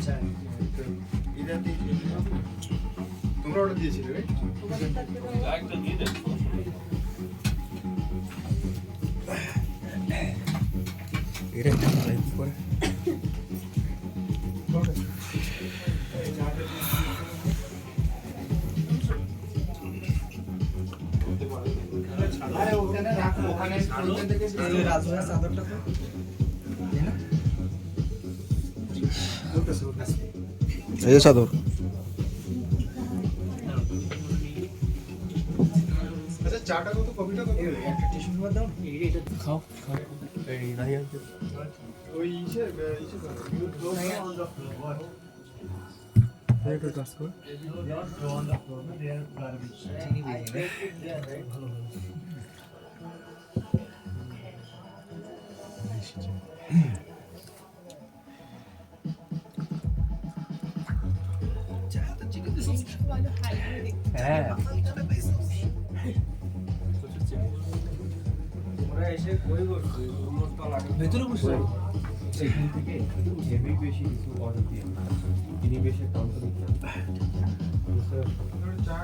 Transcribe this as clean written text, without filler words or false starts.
চায় এটা দিয়ে তোমরা অর্ডার দিয়েছিলে রাইট? একটা দিয়ে দেন এটা কি করে আরে ওখানে রাখো, ওখানে ওখান থেকে রাজভাইয়ের চাদরটা তো এই চাদর আচ্ছা চাটা কত, কফিটা কত? একটা টিস্যু পেপার দাও এটা খাও এই নাই আছে ওই ইসে একটু কাজ কর হ্যাঁ তোমরা এসে কই বসছো ভেতরে বসে সেখান থেকে হেভি বেশি কিছু অর্ডার দিয়ে তিনি বেশি কাউন্টার দিতে চা